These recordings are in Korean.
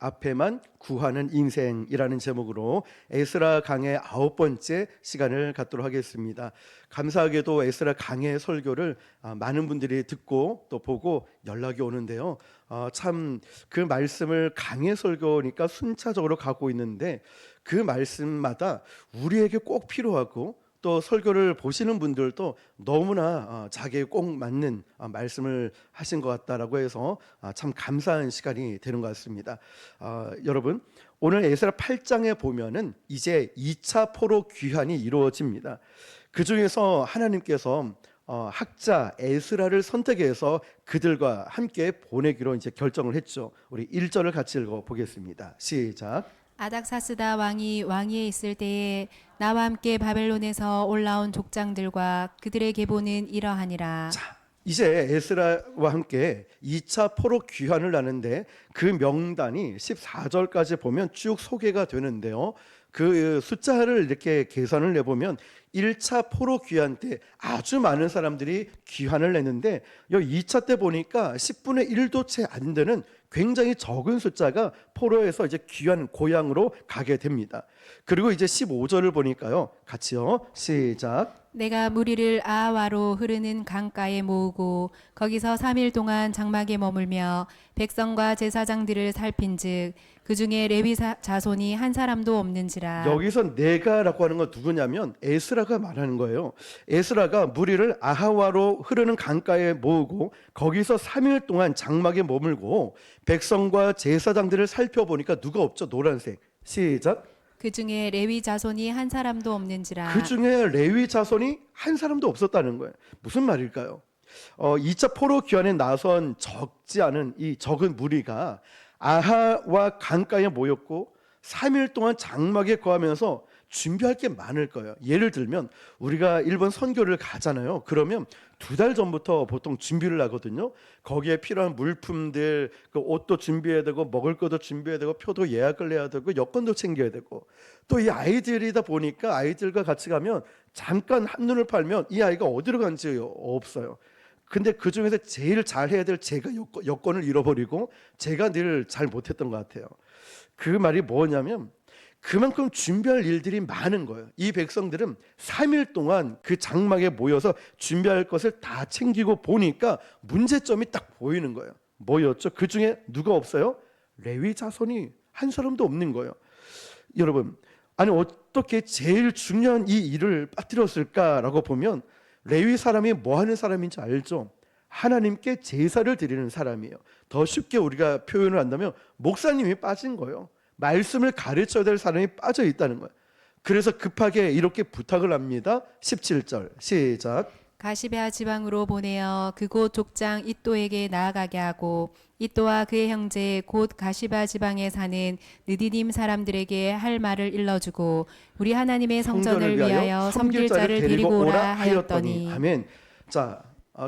앞에만 구하는 인생이라는 제목으로 에스라 강의 9번째 시간을 갖도록 하겠습니다. 감사하게도 에스라 강의 설교를 많은 분들이 듣고 또 보고 연락이 오는데요. 참 그 말씀을 강의 설교니까 순차적으로 가고 있는데 그 말씀마다 우리에게 꼭 필요하고 또 설교를 보시는 분들도 너무나 자기에 꼭 맞는 말씀을 하신 것 같다라고 해서 참 감사한 시간이 되는 것 같습니다. 여러분, 오늘 에스라 8장에 보면은 이제 2차 포로 귀환이 이루어집니다. 그 중에서 하나님께서 학자 에스라를 선택해서 그들과 함께 보내기로 이제 결정을 했죠. 우리 1절을 같이 읽어 보겠습니다. 시작. 아닥사스다 왕이 왕위에 있을 때에 나와 함께 바벨론에서 올라온 족장들과 그들의 계보는 이러하니라. 자, 이제 에스라와 함께 2차 포로 귀환을 하는데 그 명단이 14절까지 보면 쭉 소개가 되는데요. 그 숫자를 이렇게 계산을 내보면 1차 포로 귀환 때 아주 많은 사람들이 귀환을 했는데 2차 때 보니까 10분의 1도 채 안 되는 굉장히 적은 숫자가 포로에서 이제 귀환 고향으로 가게 됩니다. 그리고 이제 15절을 보니까요. 같이요. 시작. 내가 무리를 아하와로 흐르는 강가에 모으고 거기서 3일 동안 장막에 머물며 백성과 제사장들을 살핀즉 그 중에 레위 자손이 한 사람도 없는지라. 여기서 내가라고 하는 건 누구냐면 에스라가 말하는 거예요. 에스라가 무리를 아하와로 흐르는 강가에 모으고 거기서 3일 동안 장막에 머물고 백성과 제사장들을 살펴보니까 누가 없죠? 노란색. 시작. 그 중에 레위 자손이 한 사람도 없는지라. 그 중에 레위 자손이 한 사람도 없었다는 거예요. 무슨 말일까요? 2차 포로 귀환에 나선 적지 않은 이 적은 무리가 아하와 강가에 모였고 3일 동안 장막에 거하면서 준비할 게 많을 거예요. 예를 들면 우리가 일본 선교를 가잖아요. 그러면 2달 전부터 보통 준비를 하거든요. 거기에 필요한 물품들, 그 옷도 준비해야 되고 먹을 것도 준비해야 되고 표도 예약을 해야 되고 여권도 챙겨야 되고 또 이 아이들이다 보니까 아이들과 같이 가면 잠깐 한눈을 팔면 이 아이가 어디로 간지 없어요. 근데 그 중에서 제일 잘해야 될 제가 여권을 잃어버리고 제가 늘 잘 못했던 것 같아요. 그 말이 뭐냐면 그만큼 준비할 일들이 많은 거예요. 이 백성들은 3일 동안 그 장막에 모여서 준비할 것을 다 챙기고 보니까 문제점이 딱 보이는 거예요. 뭐였죠? 그 중에 누가 없어요? 레위 자손이 한 사람도 없는 거예요. 여러분, 아니 어떻게 제일 중요한 이 일을 빠뜨렸을까라고 보면 레위 사람이 뭐 하는 사람인지 알죠? 하나님께 제사를 드리는 사람이에요. 더 쉽게 우리가 표현을 한다면 목사님이 빠진 거예요. 말씀을 가르쳐야 될 사람이 빠져 있다는 거예요. 그래서 급하게 이렇게 부탁을 합니다. 17절 시작. 가시베아 지방으로 보내어 그곳 족장 이또에게 나아가게 하고 이또와 그의 형제 곧 가시바 지방에 사는 느디님 사람들에게 할 말을 일러주고 우리 하나님의 성전을 위하여 섬길 자를 데리고 오라 하였더니. 아멘. 자,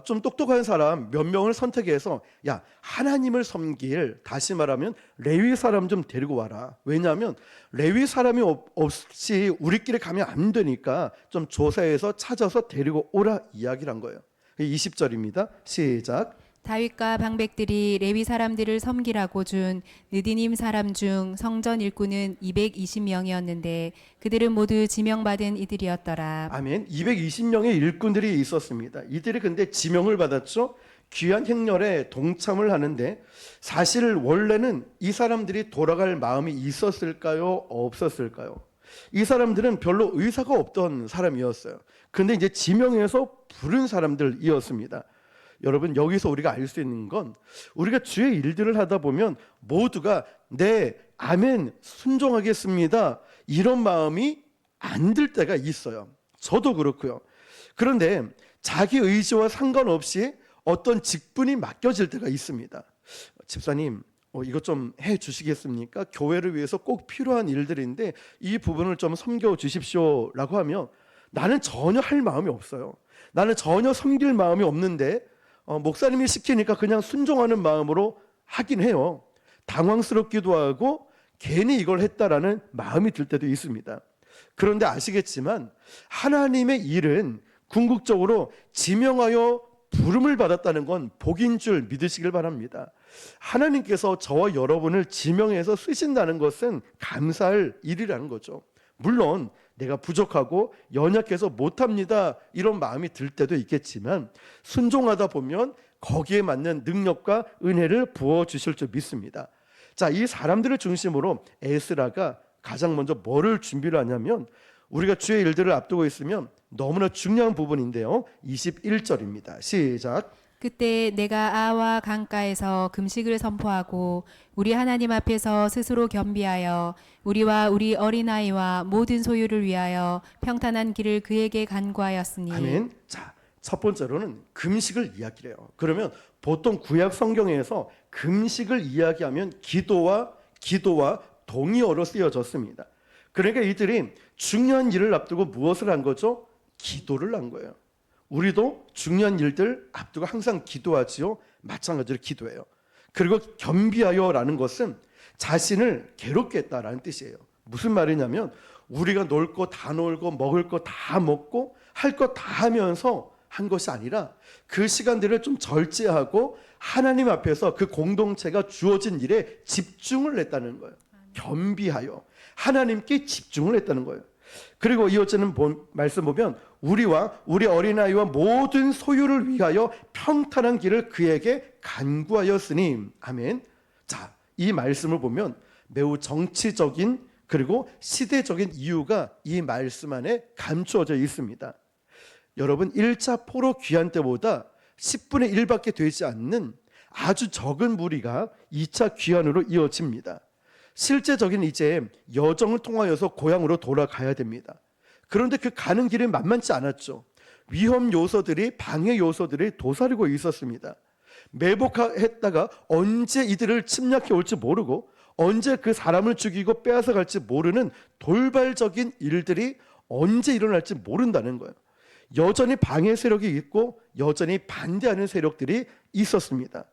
좀 똑똑한 사람 몇 명을 선택해서 야, 하나님을 섬길, 다시 말하면 레위 사람 좀 데리고 와라. 왜냐하면 레위 사람이 없이 우리끼리 가면 안 되니까 좀 조사해서 찾아서 데리고 오라 이야기를 한 거예요. 20절입니다. 시작. 다윗과 방백들이 레위 사람들을 섬기라고 준 느디님 사람 중 성전 일꾼은 220명이었는데 그들은 모두 지명받은 이들이었더라. 아멘. 220명의 일꾼들이 있었습니다. 이들이 근데 지명을 받았죠. 귀한 행렬에 동참을 하는데 사실 원래는 이 사람들이 돌아갈 마음이 있었을까요? 없었을까요? 이 사람들은 별로 의사가 없던 사람이었어요. 근데 이제 지명해서 부른 사람들이었습니다. 여러분, 여기서 우리가 알 수 있는 건 우리가 주의 일들을 하다 보면 모두가 네, 아멘, 순종하겠습니다, 이런 마음이 안 들 때가 있어요. 저도 그렇고요. 그런데 자기 의지와 상관없이 어떤 직분이 맡겨질 때가 있습니다. 집사님, 이것 좀 해주시겠습니까? 교회를 위해서 꼭 필요한 일들인데 이 부분을 좀 섬겨주십시오라고 하면 나는 전혀 할 마음이 없어요. 나는 전혀 섬길 마음이 없는데 목사님이 시키니까 그냥 순종하는 마음으로 하긴 해요. 당황스럽기도 하고 괜히 이걸 했다라는 마음이 들 때도 있습니다. 그런데 아시겠지만 하나님의 일은 궁극적으로 지명하여 부름을 받았다는 건 복인 줄 믿으시길 바랍니다. 하나님께서 저와 여러분을 지명해서 쓰신다는 것은 감사할 일이라는 거죠. 물론 내가 부족하고 연약해서 못합니다 이런 마음이 들 때도 있겠지만 순종하다 보면 거기에 맞는 능력과 은혜를 부어주실 줄 믿습니다. 자, 이 사람들을 중심으로 에스라가 가장 먼저 뭐를 준비를 하냐면, 우리가 주의 일들을 앞두고 있으면 너무나 중요한 부분인데요, 21절입니다. 시작. 그때 내가 아와 강가에서 금식을 선포하고 우리 하나님 앞에서 스스로 겸비하여 우리와 우리 어린아이와 모든 소유를 위하여 평탄한 길을 그에게 간구하였으니. 아멘. 자, 첫 번째로는 금식을 이야기해요. 그러면 보통 구약 성경에서 금식을 이야기하면 기도와 동의어로 쓰여졌습니다. 그러니까 이들이 중요한 일을 앞두고 무엇을 한 거죠? 기도를 한 거예요. 우리도 중요한 일들 앞두고 항상 기도하지요. 마찬가지로 기도해요. 그리고 겸비하여라는 것은 자신을 괴롭게 했다라는 뜻이에요. 무슨 말이냐면 우리가 놀 거 다 놀고 먹을 거 다 먹고 할 거 다 하면서 한 것이 아니라 그 시간들을 좀 절제하고 하나님 앞에서 그 공동체가 주어진 일에 집중을 했다는 거예요. 겸비하여 하나님께 집중을 했다는 거예요. 그리고 이어지는 말씀 보면 우리와 우리 어린아이와 모든 소유를 위하여 평탄한 길을 그에게 간구하였으니. 아멘. 자, 이 말씀을 보면 매우 정치적인 그리고 시대적인 이유가 이 말씀 안에 감추어져 있습니다. 여러분, 1차 포로 귀환 때보다 10분의 1밖에 되지 않는 아주 적은 무리가 2차 귀환으로 이어집니다. 실제적인 이제 여정을 통하여서 고향으로 돌아가야 됩니다. 그런데 그 가는 길이 만만치 않았죠. 위험 요소들이, 방해 요소들이 도사리고 있었습니다. 매복했다가 언제 이들을 침략해 올지 모르고 언제 그 사람을 죽이고 빼앗아 갈지 모르는 돌발적인 일들이 언제 일어날지 모른다는 거예요. 여전히 방해 세력이 있고 여전히 반대하는 세력들이 있었습니다.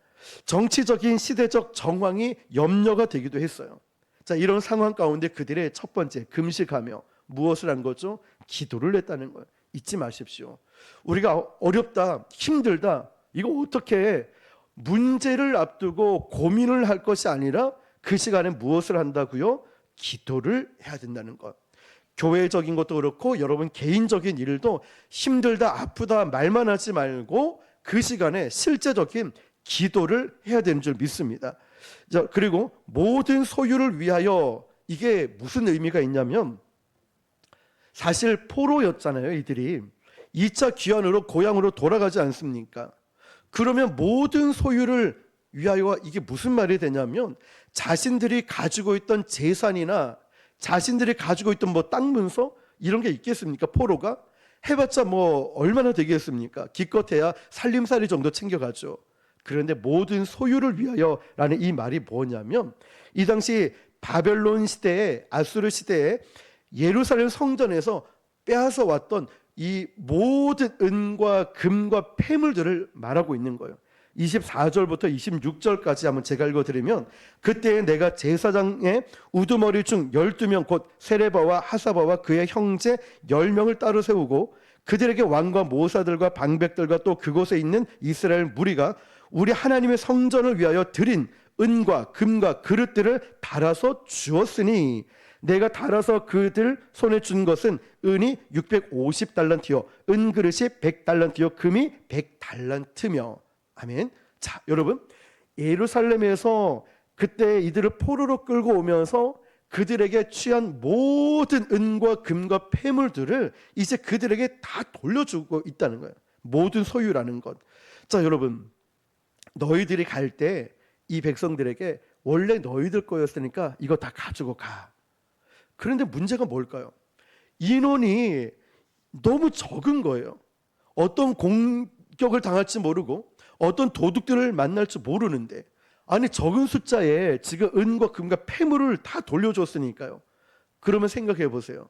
정치적인 시대적 정황이 염려가 되기도 했어요. 자, 이런 상황 가운데 그들의 첫 번째 금식하며 무엇을 한 거죠? 기도를 했다는 거예요. 잊지 마십시오. 우리가 어렵다, 힘들다, 이거 어떻게 해? 문제를 앞두고 고민을 할 것이 아니라 그 시간에 무엇을 한다고요? 기도를 해야 된다는 것. 교회적인 것도 그렇고 여러분 개인적인 일도 힘들다, 아프다 말만 하지 말고 그 시간에 실제적인 기도를 해야 되는 줄 믿습니다. 자, 그리고 모든 소유를 위하여, 이게 무슨 의미가 있냐면 사실 포로였잖아요. 이들이 2차 귀환으로 고향으로 돌아가지 않습니까? 그러면 모든 소유를 위하여, 이게 무슨 말이 되냐면 자신들이 가지고 있던 재산이나 자신들이 가지고 있던 뭐 땅 문서 이런 게 있겠습니까? 포로가 해봤자 뭐 얼마나 되겠습니까? 기껏해야 살림살이 정도 챙겨가죠. 그런데 모든 소유를 위하여라는 이 말이 뭐냐면 이 당시 바벨론 시대에, 아수르 시대에 예루살렘 성전에서 빼앗아 왔던 이 모든 은과 금과 폐물들을 말하고 있는 거예요. 24절부터 26절까지 한번 제가 읽어드리면, 그때 내가 제사장의 우두머리 중 12명 곧 세레바와 하사바와 그의 형제 10명을 따로 세우고 그들에게 왕과 모사들과 방백들과 또 그곳에 있는 이스라엘 무리가 우리 하나님의 성전을 위하여 드린 은과 금과 그릇들을 달아서 주었으니 내가 달아서 그들 손에 준 것은 은이 650달란트요 은그릇이 100달란트요 금이 100달란트며. 아멘. 자, 여러분, 예루살렘에서 그때 이들을 포로로 끌고 오면서 그들에게 취한 모든 은과 금과 폐물들을 이제 그들에게 다 돌려주고 있다는 거예요. 모든 소유라는 것. 자, 여러분, 너희들이 갈 때 이 백성들에게 원래 너희들 거였으니까 이거 다 가지고 가. 그런데 문제가 뭘까요? 인원이 너무 적은 거예요. 어떤 공격을 당할지 모르고 어떤 도둑들을 만날지 모르는데, 아니 적은 숫자에 지금 은과 금과 폐물을 다 돌려줬으니까요. 그러면 생각해 보세요.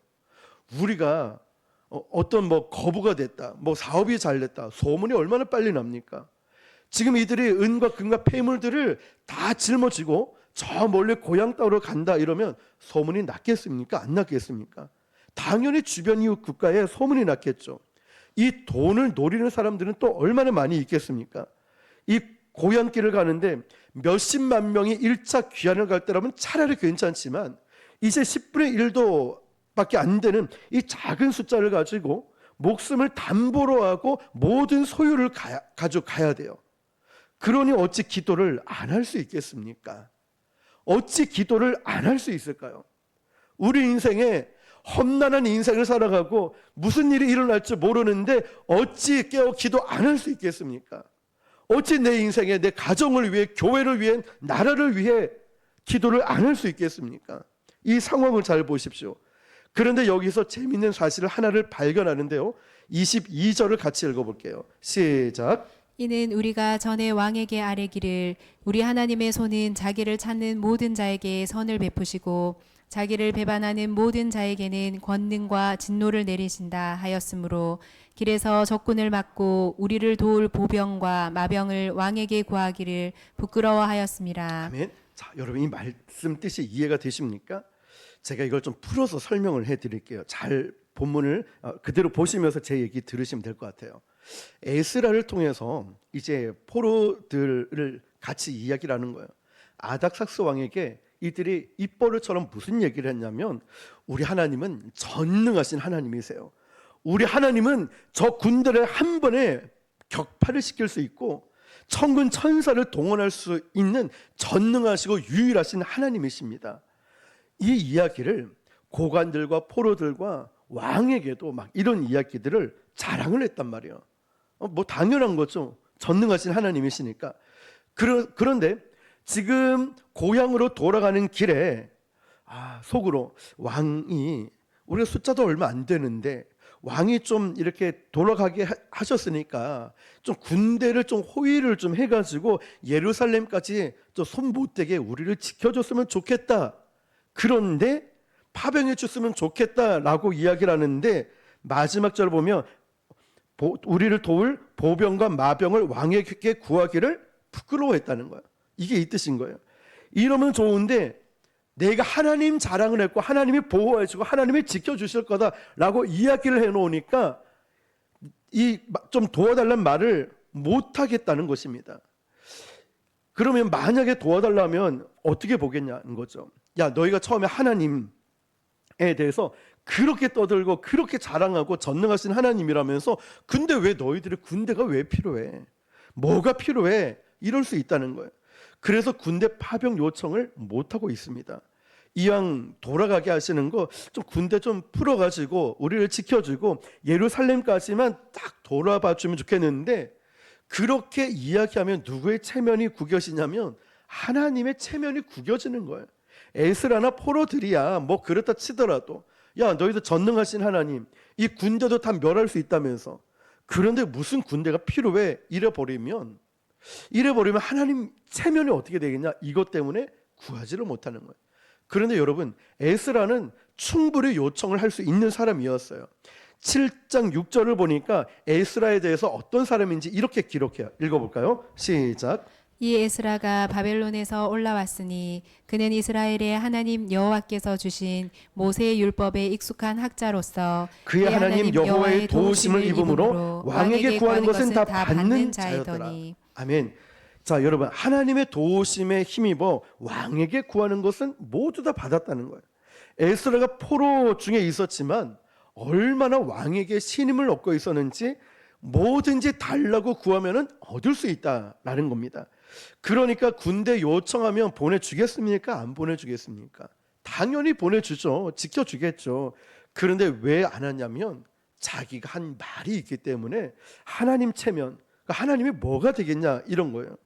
우리가 어떤 뭐 거부가 됐다, 뭐 사업이 잘 됐다, 소문이 얼마나 빨리 납니까? 지금 이들이 은과 금과 폐물들을 다 짊어지고 저 멀리 고향 땅으로 간다 이러면 소문이 났겠습니까? 안 났겠습니까? 당연히 주변 이웃 국가에 소문이 났겠죠. 이 돈을 노리는 사람들은 또 얼마나 많이 있겠습니까? 이 고향길을 가는데 몇십만 명이 1차 귀환을 갈 때라면 차라리 괜찮지만 이제 10분의 1도 밖에 안 되는 이 작은 숫자를 가지고 목숨을 담보로 하고 모든 소유를 가져가야 돼요. 그러니 어찌 기도를 안 할 수 있겠습니까? 어찌 기도를 안 할 수 있을까요? 우리 인생에 험난한 인생을 살아가고 무슨 일이 일어날지 모르는데 어찌 깨어 기도 안 할 수 있겠습니까? 어찌 내 인생에 내 가정을 위해, 교회를 위해, 나라를 위해 기도를 안 할 수 있겠습니까? 이 상황을 잘 보십시오. 그런데 여기서 재미있는 사실을 하나를 발견하는데요. 22절을 같이 읽어볼게요. 시작. 이는 우리가 전에 왕에게 아뢰기를 우리 하나님의 손은 자기를 찾는 모든 자에게 선을 베푸시고 자기를 배반하는 모든 자에게는 권능과 진노를 내리신다 하였으므로 길에서 적군을 막고 우리를 도울 보병과 마병을 왕에게 구하기를 부끄러워하였습니다. 아멘. 자, 여러분 이 말씀 뜻이 이해가 되십니까? 제가 이걸 좀 풀어서 설명을 해드릴게요. 잘 본문을 그대로 보시면서 제 얘기 들으시면 될 것 같아요. 에스라를 통해서 이제 포로들을 같이 이야기를 하는 거예요. 아닥삭스 왕에게 이들이 입버릇처럼 무슨 얘기를 했냐면 우리 하나님은 전능하신 하나님이세요. 우리 하나님은 저 군대를 한 번에 격파를 시킬 수 있고 천군 천사를 동원할 수 있는 전능하시고 유일하신 하나님이십니다. 이 이야기를 고관들과 포로들과 왕에게도 막 이런 이야기들을 자랑을 했단 말이에요. 뭐 당연한 거죠. 전능하신 하나님이시니까. 그런데 지금 고향으로 돌아가는 길에 속으로 왕이 우리가 숫자도 얼마 안 되는데 왕이 좀 이렇게 돌아가게 하셨으니까 좀 군대를 좀 호위를 좀 해가지고 예루살렘까지 좀 손 못 대게 우리를 지켜줬으면 좋겠다. 그런데 파병해 줬으면 좋겠다라고 이야기를 하는데 마지막 절 보면 우리를 도울 보병과 마병을 왕에게 구하기를 부끄러워했다는 거예요. 이게 이 뜻인 거예요. 이러면 좋은데 내가 하나님 자랑을 했고 하나님이 보호해 주고 하나님이 지켜주실 거다라고 이야기를 해놓으니까 이 좀 도와달라는 말을 못하겠다는 것입니다. 그러면 만약에 도와달라면 어떻게 보겠냐는 거죠. 야, 너희가 처음에 하나님에 대해서 그렇게 떠들고 그렇게 자랑하고 전능하신 하나님이라면서 근데 왜 너희들의 군대가 왜 필요해? 뭐가 필요해? 이럴 수 있다는 거예요. 그래서 군대 파병 요청을 못하고 있습니다. 이왕 돌아가게 하시는 거 좀 군대 좀 풀어가지고 우리를 지켜주고 예루살렘까지만 딱 돌아봐 주면 좋겠는데 그렇게 이야기하면 누구의 체면이 구겨지냐면 하나님의 체면이 구겨지는 거예요. 에스라나 포로들이야 뭐 그렇다 치더라도 야 너희들 전능하신 하나님 이 군대도 다 멸할 수 있다면서 그런데 무슨 군대가 필요해 이래버리면 하나님 체면이 어떻게 되겠냐 이것 때문에 구하지를 못하는 거예요. 그런데 여러분 에스라는 충분히 요청을 할 수 있는 사람이었어요. 7장 6절을 보니까 에스라에 대해서 어떤 사람인지 이렇게 기록해요. 읽어볼까요? 시작. 이 에스라가 바벨론에서 올라왔으니 그는 이스라엘의 하나님 여호와께서 주신 모세의 율법에 익숙한 학자로서 그의 하나님 여호와의 도우심을 입음으로 왕에게 구하는 것은 다 받는 자였더라. 아멘. 자, 여러분 하나님의 도우심에 힘입어 왕에게 구하는 것은 모두 다 받았다는 거예요. 에스라가 포로 중에 있었지만 얼마나 왕에게 신임을 얻고 있었는지 뭐든지 달라고 구하면은 얻을 수 있다라는 겁니다. 그러니까 군대 요청하면 보내주겠습니까? 안 보내주겠습니까? 당연히 보내주죠. 지켜주겠죠. 그런데 왜 안 하냐면 자기가 한 말이 있기 때문에 하나님 체면, 그러니까 하나님이 뭐가 되겠냐 이런 거예요.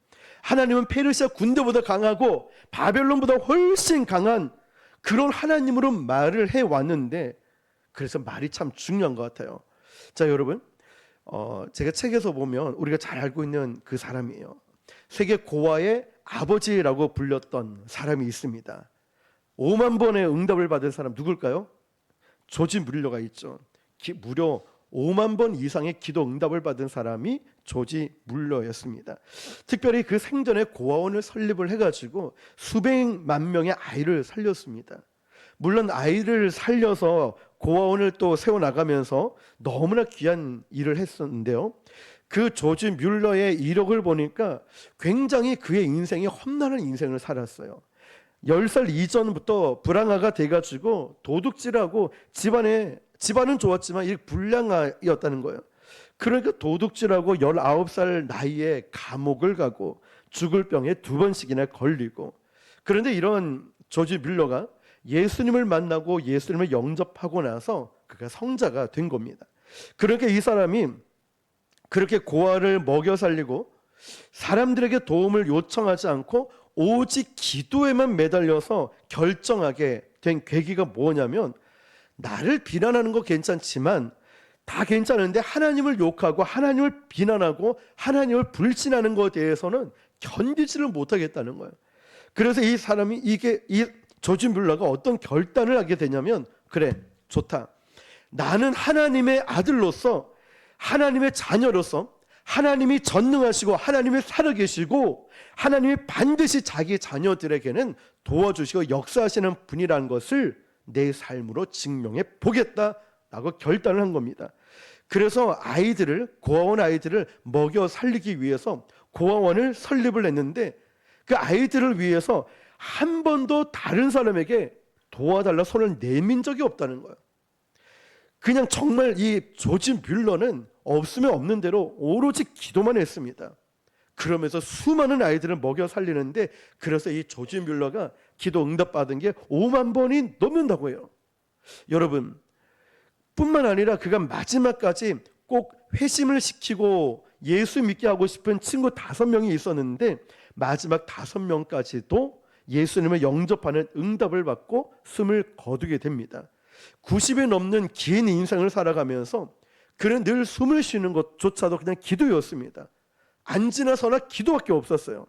하나님은 페르시아 군대보다 강하고 바벨론보다 훨씬 강한 그런 하나님으로 말을 해왔는데 그래서 말이 참 중요한 것 같아요. 자, 여러분 제가 책에서 보면 우리가 잘 알고 있는 그 사람이에요. 세계 고아의 아버지라고 불렸던 사람이 있습니다. 5만 번의 응답을 받은 사람 누굴까요? 조지 뮬러가 있죠. 무려 5만 번 이상의 기도 응답을 받은 사람이 조지 뮬러였습니다. 특별히 그 생전에 고아원을 설립을 해가지고 수백만 명의 아이를 살렸습니다. 물론 아이를 살려서 고아원을 또 세워나가면서 너무나 귀한 일을 했었는데요. 그 조지 뮬러의 이력을 보니까 굉장히 그의 인생이 험난한 인생을 살았어요. 10살 이전부터 불황아가 돼가지고 도둑질하고 집안은 좋았지만 이 불량아였다는 거예요. 그러니까 도둑질하고 19살 나이에 감옥을 가고 죽을 병에 2번씩이나 걸리고, 그런데 이런 조지 뮬러가 예수님을 만나고 예수님을 영접하고 나서 그가 성자가 된 겁니다. 그러니까 이 사람이 그렇게 고아를 먹여 살리고 사람들에게 도움을 요청하지 않고 오직 기도에만 매달려서 결정하게 된 계기가 뭐냐면, 나를 비난하는 거 괜찮지만 다 괜찮은데 하나님을 욕하고 하나님을 비난하고 하나님을 불신하는 것에 대해서는 견디지를 못하겠다는 거예요. 그래서 이 사람이 이 조지 뮬러가 어떤 결단을 하게 되냐면, 그래 좋다, 나는 하나님의 아들로서 하나님의 자녀로서 하나님이 전능하시고 하나님이 살아계시고 하나님이 반드시 자기 자녀들에게는 도와주시고 역사하시는 분이라는 것을 내 삶으로 증명해 보겠다라고 결단을 한 겁니다. 그래서 고아원 아이들을 먹여 살리기 위해서 고아원을 설립을 했는데, 그 아이들을 위해서 한 번도 다른 사람에게 도와달라 손을 내민 적이 없다는 거예요. 그냥 정말 이 조지 뮬러는 없으면 없는 대로 오로지 기도만 했습니다. 그러면서 수많은 아이들을 먹여 살리는데, 그래서 이 조지 뮬러가 기도 응답받은 게 5만 번이 넘는다고 해요. 여러분, 뿐만 아니라 그가 마지막까지 꼭 회심을 시키고 예수 믿게 하고 싶은 친구 5명이 있었는데, 마지막 5명까지도 예수님을 영접하는 응답을 받고 숨을 거두게 됩니다. 90이 넘는 긴 인생을 살아가면서 그는 늘 숨을 쉬는 것조차도 그냥 기도였습니다. 앉으나 서나 기도밖에 없었어요.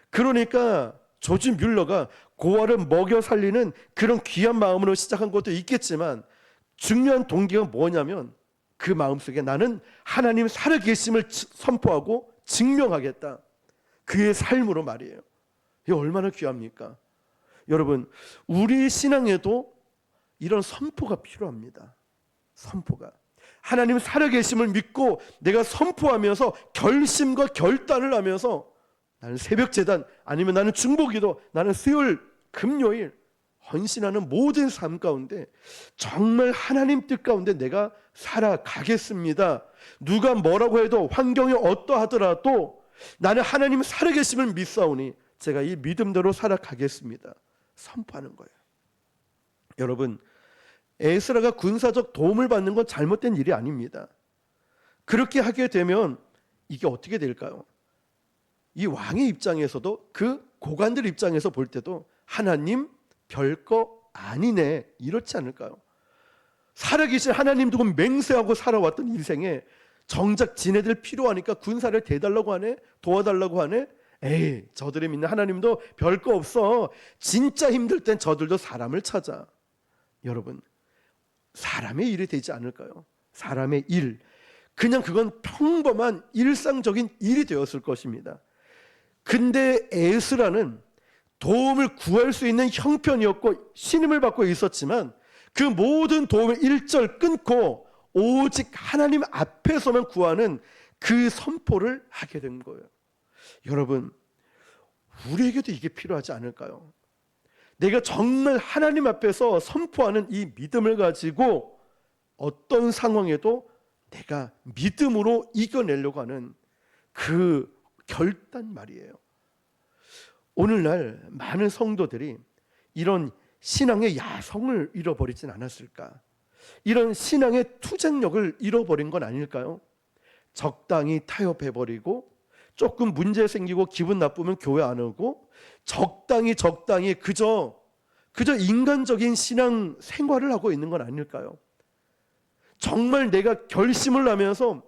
그러니까 조지 뮬러가 고아를 먹여 살리는 그런 귀한 마음으로 시작한 것도 있겠지만, 중요한 동기가 뭐냐면 그 마음속에 나는 하나님 살아계심을 선포하고 증명하겠다, 그의 삶으로 말이에요. 이게 얼마나 귀합니까? 여러분, 우리 신앙에도 이런 선포가 필요합니다. 선포가. 하나님 살아계심을 믿고 내가 선포하면서 결심과 결단을 하면서, 나는 새벽제단, 아니면 나는 중보기도, 나는 수요일 금요일 헌신하는 모든 삶 가운데 정말 하나님 뜻 가운데 내가 살아가겠습니다. 누가 뭐라고 해도 환경이 어떠하더라도 나는 하나님 살아계심을 믿사오니 제가 이 믿음대로 살아가겠습니다. 선포하는 거예요. 여러분, 에스라가 군사적 도움을 받는 건 잘못된 일이 아닙니다. 그렇게 하게 되면 이게 어떻게 될까요? 이 왕의 입장에서도 그 고관들 입장에서 볼 때도 하나님 별거 아니네, 이렇지 않을까요? 살아계신 하나님 두고 맹세하고 살아왔던 인생에 정작 지네들 필요하니까 군사를 대달라고 하네, 도와달라고 하네. 에이, 저들이 믿는 하나님도 별거 없어. 진짜 힘들 땐 저들도 사람을 찾아. 여러분, 사람의 일이 되지 않을까요? 사람의 일, 그냥 그건 평범한 일상적인 일이 되었을 것입니다. 근데 에스라는 도움을 구할 수 있는 형편이었고 신임을 받고 있었지만 그 모든 도움을 일절 끊고 오직 하나님 앞에서만 구하는 그 선포를 하게 된 거예요. 여러분, 우리에게도 이게 필요하지 않을까요? 내가 정말 하나님 앞에서 선포하는 이 믿음을 가지고 어떤 상황에도 내가 믿음으로 이겨내려고 하는 그 결단 말이에요. 오늘날 많은 성도들이 이런 신앙의 야성을 잃어버리진 않았을까? 이런 신앙의 투쟁력을 잃어버린 건 아닐까요? 적당히 타협해버리고 조금 문제 생기고 기분 나쁘면 교회 안 오고 적당히 그저 인간적인 신앙 생활을 하고 있는 건 아닐까요? 정말 내가 결심을 하면서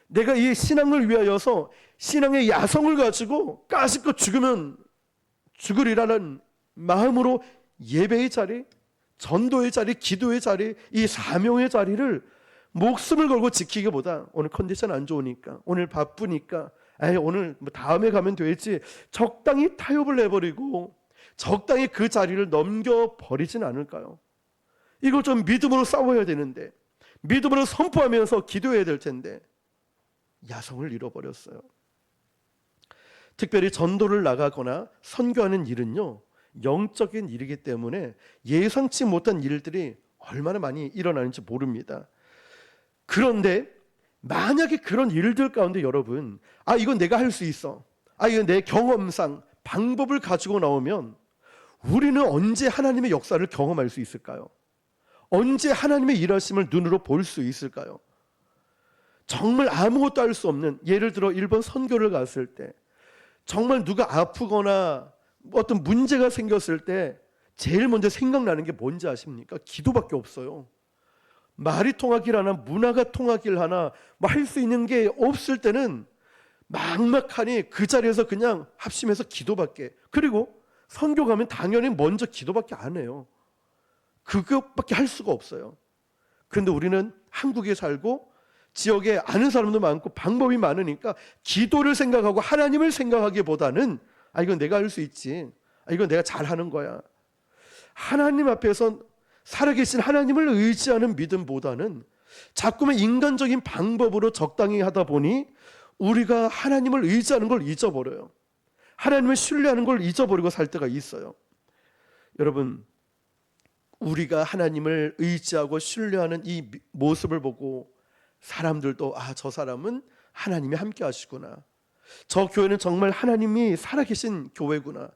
내가 이 신앙을 위하여서 신앙의 야성을 가지고 까짓것 죽으면 죽으리라는 마음으로 예배의 자리, 전도의 자리, 기도의 자리, 이 사명의 자리를 목숨을 걸고 지키기보다 오늘 컨디션 안 좋으니까, 오늘 바쁘니까, 오늘 다음에 가면 되지, 적당히 타협을 해버리고 적당히 그 자리를 넘겨버리진 않을까요? 이걸 좀 믿음으로 싸워야 되는데, 믿음으로 선포하면서 기도해야 될 텐데, 야성을 잃어버렸어요. 특별히 전도를 나가거나 선교하는 일은요, 영적인 일이기 때문에 예상치 못한 일들이 얼마나 많이 일어나는지 모릅니다. 그런데 만약에 그런 일들 가운데 여러분, 이건 내가 할 수 있어, 이건 내 경험상 방법을 가지고 나오면 우리는 언제 하나님의 역사를 경험할 수 있을까요? 언제 하나님의 일하심을 눈으로 볼 수 있을까요? 정말 아무것도 할 수 없는, 예를 들어 일본 선교를 갔을 때 정말 누가 아프거나 어떤 문제가 생겼을 때 제일 먼저 생각나는 게 뭔지 아십니까? 기도밖에 없어요. 말이 통하길 하나 문화가 통하길 하나 뭐 할 수 있는 게 없을 때는 막막하니 그 자리에서 그냥 합심해서 기도밖에, 그리고 선교 가면 당연히 먼저 기도밖에 안 해요. 그것밖에 할 수가 없어요. 그런데 우리는 한국에 살고 지역에 아는 사람도 많고 방법이 많으니까 기도를 생각하고 하나님을 생각하기보다는 이건 내가 할 수 있지, 이건 내가 잘하는 거야. 하나님 앞에서 살아계신 하나님을 의지하는 믿음보다는 자꾸만 인간적인 방법으로 적당히 하다 보니 우리가 하나님을 의지하는 걸 잊어버려요. 하나님을 신뢰하는 걸 잊어버리고 살 때가 있어요. 여러분, 우리가 하나님을 의지하고 신뢰하는 이 모습을 보고 사람들도 저 사람은 하나님이 함께 하시구나, 저 교회는 정말 하나님이 살아계신 교회구나,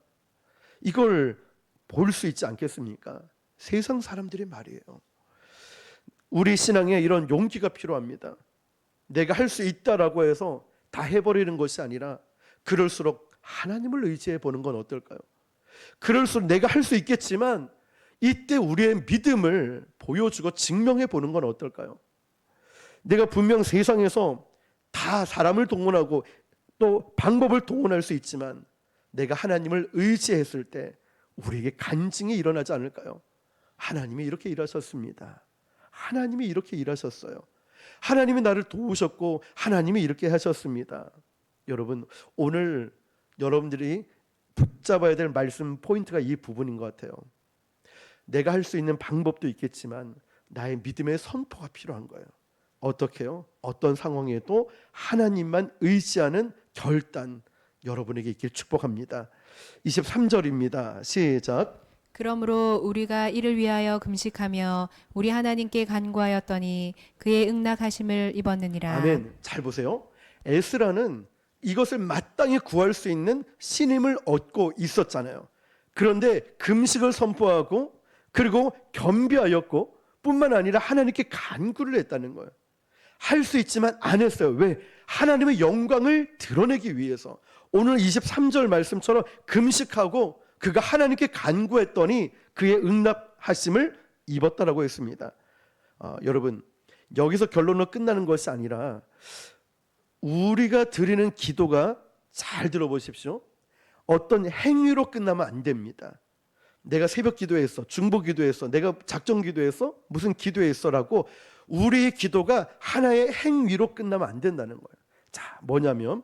이걸 볼 수 있지 않겠습니까? 세상 사람들의 말이에요. 우리 신앙에 이런 용기가 필요합니다. 내가 할 수 있다라고 해서 다 해버리는 것이 아니라 그럴수록 하나님을 의지해 보는 건 어떨까요? 그럴수록 내가 할 수 있겠지만 이때 우리의 믿음을 보여주고 증명해 보는 건 어떨까요? 내가 분명 세상에서 다 사람을 동원하고 또 방법을 동원할 수 있지만 내가 하나님을 의지했을 때 우리에게 간증이 일어나지 않을까요? 하나님이 이렇게 일하셨습니다. 하나님이 이렇게 일하셨어요. 하나님이 나를 도우셨고 하나님이 이렇게 하셨습니다. 여러분, 오늘 여러분들이 붙잡아야 될 말씀 포인트가 이 부분인 것 같아요. 내가 할 수 있는 방법도 있겠지만 나의 믿음의 선포가 필요한 거예요. 어떻게요? 어떤 상황에도 하나님만 의지하는 결단, 여러분에게 있길 축복합니다. 23절입니다. 시작. 그러므로 우리가 이를 위하여 금식하며 우리 하나님께 간구하였더니 그의 응낙하심을 입었느니라. 아멘. 잘 보세요. 에스라는 이것을 마땅히 구할 수 있는 신임을 얻고 있었잖아요. 그런데 금식을 선포하고 그리고 겸비하였고 뿐만 아니라 하나님께 간구를 했다는 거예요. 할 수 있지만 안 했어요. 왜? 하나님의 영광을 드러내기 위해서. 오늘 23절 말씀처럼 금식하고 그가 하나님께 간구했더니 그의 응답하심을 입었다라고 했습니다. 여러분, 여기서 결론으로 끝나는 것이 아니라 우리가 드리는 기도가, 잘 들어보십시오, 어떤 행위로 끝나면 안 됩니다. 내가 새벽 기도했어, 중보 기도했어, 내가 작정 기도했어, 무슨 기도했어라고 우리의 기도가 하나의 행위로 끝나면 안 된다는 거예요. 자, 뭐냐면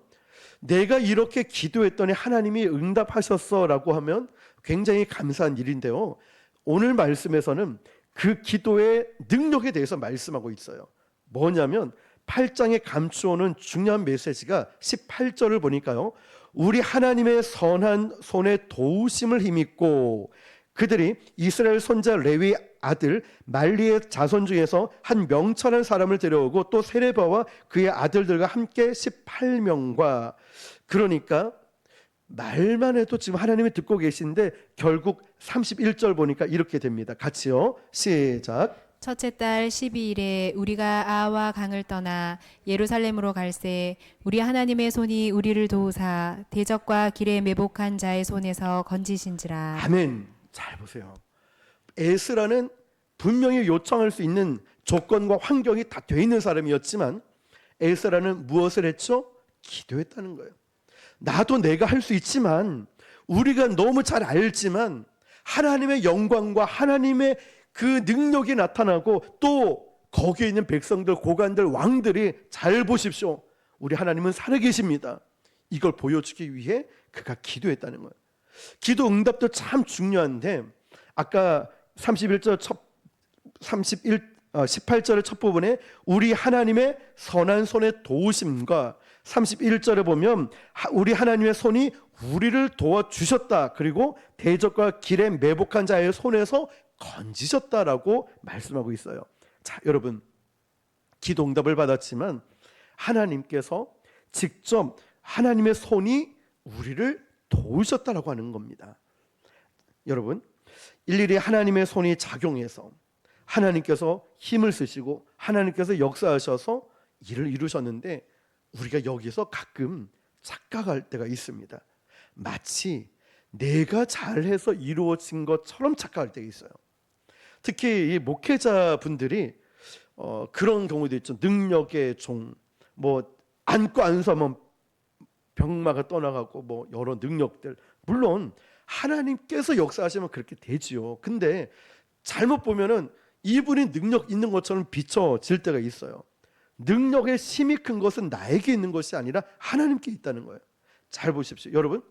내가 이렇게 기도했더니 하나님이 응답하셨어라고 하면 굉장히 감사한 일인데요, 오늘 말씀에서는 그 기도의 능력에 대해서 말씀하고 있어요. 뭐냐면 8장에 감추어놓은 중요한 메시지가 18절을 보니까요, 우리 하나님의 선한 손에 도우심을 힘입고 그들이 이스라엘 손자 레위 아들 말리의 자손 중에서 한 명철한 사람을 데려오고 또 세레바와 그의 아들들과 함께 18명과, 그러니까 말만 해도 지금 하나님이 듣고 계신데 결국 31절 보니까 이렇게 됩니다. 같이요. 시작. 첫째 달 12일에 우리가 아와 강을 떠나 예루살렘으로 갈새 우리 하나님의 손이 우리를 도우사 대적과 길에 매복한 자의 손에서 건지신지라. 아멘. 잘 보세요. 에스라는 분명히 요청할 수 있는 조건과 환경이 다 돼 있는 사람이었지만 에스라는 무엇을 했죠? 기도했다는 거예요. 나도 내가 할 수 있지만, 우리가 너무 잘 알지만 하나님의 영광과 하나님의 그 능력이 나타나고 또 거기에 있는 백성들, 고관들, 왕들이 잘 보십시오, 우리 하나님은 살아계십니다, 이걸 보여주기 위해 그가 기도했다는 거예요. 기도 응답도 참 중요한데 아까 31절 18절의 첫 부분에 우리 하나님의 선한 손의 도우심과 31절에 보면 우리 하나님의 손이 우리를 도와주셨다. 그리고 대적과 길에 매복한 자의 손에서 건지셨다라고 말씀하고 있어요. 자, 여러분, 기도 응답을 받았지만 하나님께서 직접 하나님의 손이 우리를 도우셨다라고 하는 겁니다. 여러분, 일일이 하나님의 손이 작용해서 하나님께서 힘을 쓰시고 하나님께서 역사하셔서 일을 이루셨는데 우리가 여기서 가끔 착각할 때가 있습니다. 마치 내가 잘해서 이루어진 것처럼 착각할 때가 있어요. 특히 이 목회자분들이 그런 경우도 있죠. 능력의 종, 뭐 안고 안 서면 병마가 떠나가고 뭐 여러 능력들, 물론 하나님께서 역사하시면 그렇게 되지요. 근데 잘못 보면은 이분이 능력 있는 것처럼 비춰질 때가 있어요. 능력의 힘이 큰 것은 나에게 있는 것이 아니라 하나님께 있다는 거예요. 잘 보십시오. 여러분,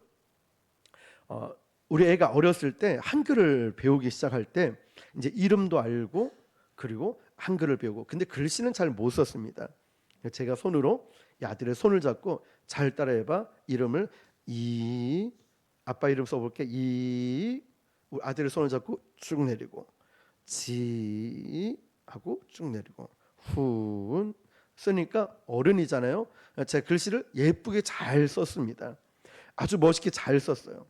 우리 애가 어렸을 때 한글을 배우기 시작할 때 이제 이름도 알고 그리고 한글을 배우고, 근데 글씨는 잘 못 썼습니다. 제가 손으로 이 아들의 손을 잡고 잘 따라해봐. 이름을 이, 아빠 이름 써볼게. 이, 우리 아들의 손을 잡고 쭉 내리고 지 하고 쭉 내리고 훈 쓰니까 어른이잖아요. 제 글씨를 예쁘게 잘 썼습니다. 아주 멋있게 잘 썼어요.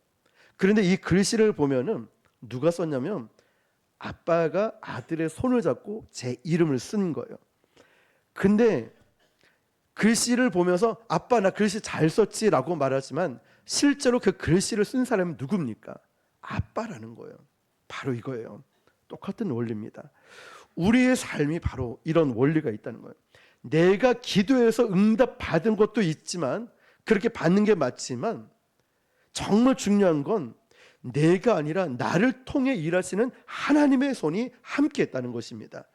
그런데 이 글씨를 보면은 누가 썼냐면 아빠가 아들의 손을 잡고 제 이름을 쓴 거예요. 근데 글씨를 보면서 아빠 나 글씨 잘 썼지라고 말하지만 실제로 그 글씨를 쓴 사람이 누굽니까? 아빠라는 거예요. 바로 이거예요. 똑같은 원리입니다. 우리의 삶이 바로 이런 원리가 있다는 거예요. 내가 기도해서 응답 받은 것도 있지만 그렇게 받는 게 맞지만 정말 중요한 건 내가 아니라 나를 통해 일하시는 하나님의 손이 함께 했다는 것입니다.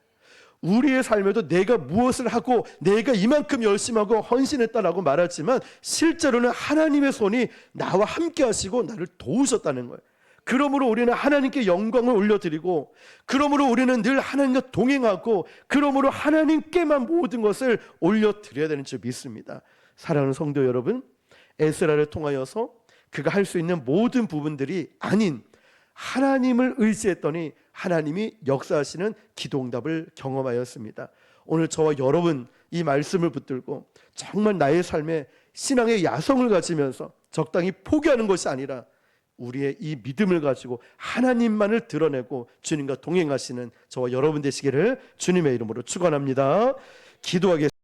우리의 삶에도 내가 무엇을 하고 내가 이만큼 열심히 하고 헌신했다라고 말하지만 실제로는 하나님의 손이 나와 함께 하시고 나를 도우셨다는 거예요. 그러므로 우리는 하나님께 영광을 올려드리고, 그러므로 우리는 늘 하나님과 동행하고, 그러므로 하나님께만 모든 것을 올려드려야 되는 줄 믿습니다. 사랑하는 성도 여러분, 에스라를 통하여서 그가 할 수 있는 모든 부분들이 아닌 하나님을 의지했더니 하나님이 역사하시는 기도응답을 경험하였습니다. 오늘 저와 여러분 이 말씀을 붙들고 정말 나의 삶에 신앙의 야성을 가지면서 적당히 포기하는 것이 아니라 우리의 이 믿음을 가지고 하나님만을 드러내고 주님과 동행하시는 저와 여러분 되시기를 주님의 이름으로 축원합니다. 기도하겠습니다.